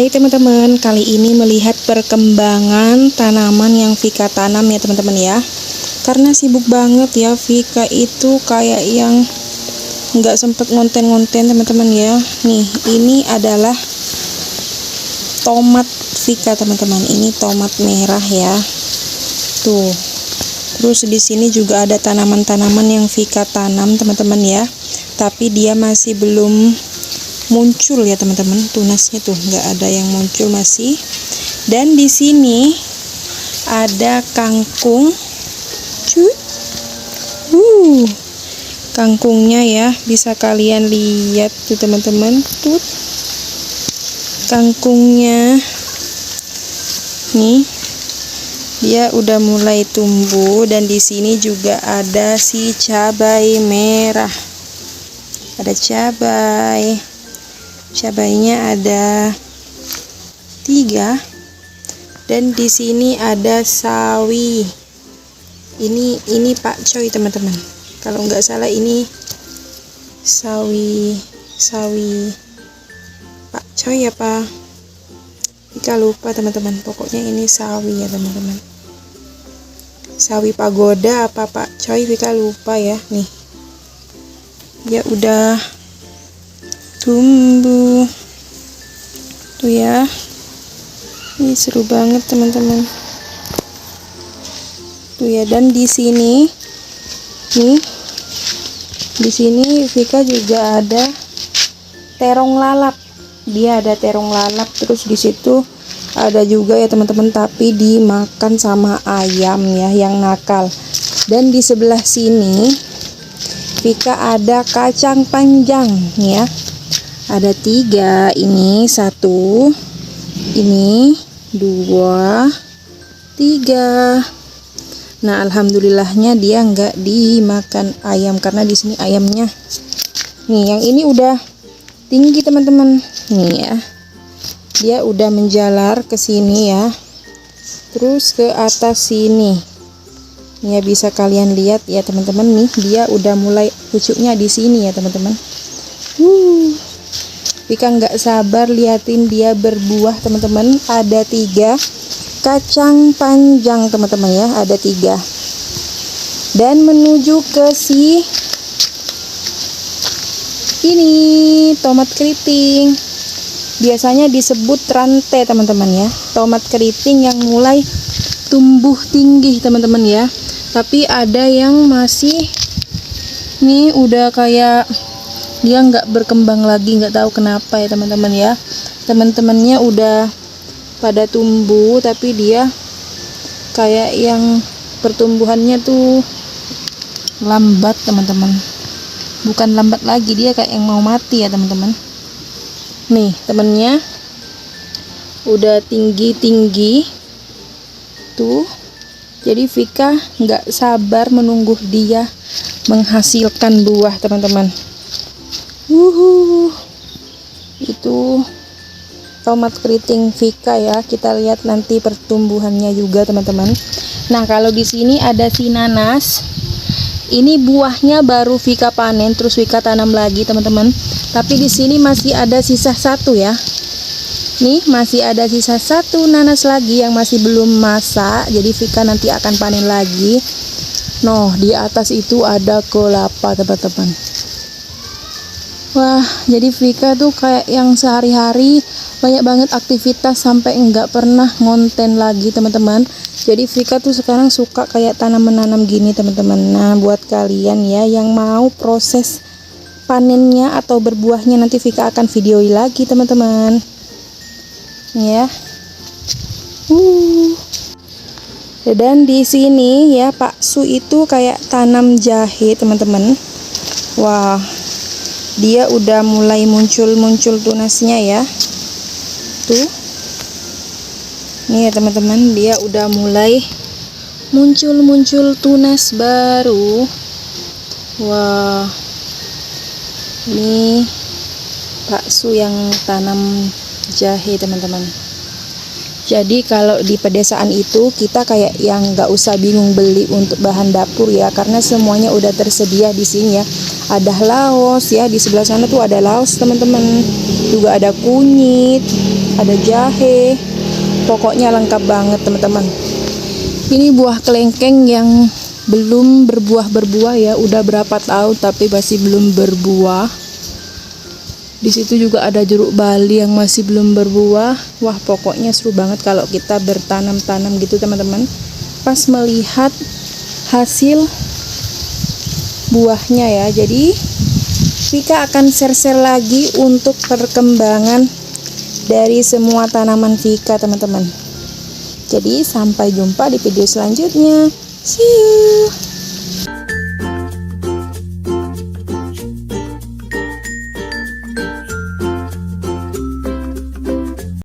Hai teman-teman, kali ini melihat perkembangan tanaman yang Vika tanam ya teman-teman ya. Karena sibuk banget ya, Vika itu kayak yang nggak sempet ngonten-ngonten teman-teman ya. Nih, ini adalah tomat Vika teman-teman. Ini tomat merah ya. Tuh. Terus di sini juga ada tanaman-tanaman yang Vika tanam teman-teman ya. Tapi dia masih belum muncul ya teman-teman, tunasnya tuh nggak ada yang muncul masih. Dan di sini ada kangkung, kangkungnya ya, bisa kalian lihat tuh teman-teman, tuh kangkungnya nih, dia udah mulai tumbuh. Dan di sini juga ada si cabai merah, ada cabainya ada 3, dan di sini ada sawi. Ini pakcoy teman-teman, kalau nggak salah ini sawi pakcoy apa, kita lupa teman-teman. Pokoknya ini sawi ya teman-teman, sawi pagoda apa pakcoy, kita lupa ya. Nih, dia udah tumbuh tuh ya. Ini seru banget teman-teman tuh ya. Dan di sini nih, di sini Vika juga ada terong lalap. Dia ada terong lalap, terus di situ ada juga ya teman-teman, tapi dimakan sama ayam ya yang nakal. Dan di sebelah sini Vika ada kacang panjang ya. Ada 3, ini 1, ini 2, 3. Nah, alhamdulillahnya dia nggak dimakan ayam, karena di sini ayamnya nih, yang ini udah tinggi teman-teman nih ya, dia udah menjalar ke sini ya, terus ke atas sini ya, bisa kalian lihat ya teman-teman. Nih, dia udah mulai pucuknya di sini ya teman-teman. Vika nggak sabar liatin dia berbuah teman-teman. Ada 3 kacang panjang teman-teman ya, ada 3. Dan menuju ke si ini tomat keriting, biasanya disebut rantai teman-teman ya, tomat keriting yang mulai tumbuh tinggi teman-teman ya. Tapi ada yang masih nih, udah kayak dia nggak berkembang lagi, nggak tahu kenapa ya teman-teman ya. Teman-temannya udah pada tumbuh, tapi dia kayak yang pertumbuhannya tuh lambat teman-teman. Bukan lambat lagi, dia kayak yang mau mati ya teman-teman. Nih, temennya udah tinggi-tinggi tuh. Jadi Vika nggak sabar menunggu dia menghasilkan buah teman-teman. Itu tomat keriting Vika ya. Kita lihat nanti pertumbuhannya juga teman-teman. Nah, kalau di sini ada si nanas. Ini buahnya baru Vika panen, terus Vika tanam lagi teman-teman. Tapi di sini masih ada sisa 1 ya. Nih, masih ada sisa 1 nanas lagi yang masih belum masak. Jadi Vika nanti akan panen lagi. Noh, di atas itu ada kelapa teman-teman. Wah, jadi Vika tuh kayak yang sehari-hari banyak banget aktivitas sampai nggak pernah ngonten lagi teman-teman. Jadi Vika tuh sekarang suka kayak tanam-menanam gini teman-teman. Nah, buat kalian ya yang mau proses panennya atau berbuahnya, nanti Vika akan videoi lagi teman-teman ya. Dan di sini ya, Pak Su itu kayak tanam jahe teman-teman. Wah, dia udah mulai muncul tunasnya ya. Tuh. Nih ya teman-teman, dia udah mulai muncul tunas baru. Wah. Ini Pak Su yang tanam jahe teman-teman. Jadi kalau di pedesaan itu kita kayak yang nggak usah bingung beli untuk bahan dapur ya, karena semuanya udah tersedia di sini ya. ada laos ya, di sebelah sana tuh ada laos teman-teman, juga ada kunyit, ada jahe, pokoknya lengkap banget teman-teman. Ini buah kelengkeng yang belum berbuah ya, udah berapa tahun tapi masih belum berbuah. Di situ juga ada jeruk bali yang masih belum berbuah. Wah, pokoknya seru banget kalau kita bertanam-tanam gitu teman-teman. Pas melihat hasil buahnya ya. Jadi Vika akan share-share lagi untuk perkembangan dari semua tanaman Vika teman-teman. Jadi sampai jumpa di video selanjutnya. See you.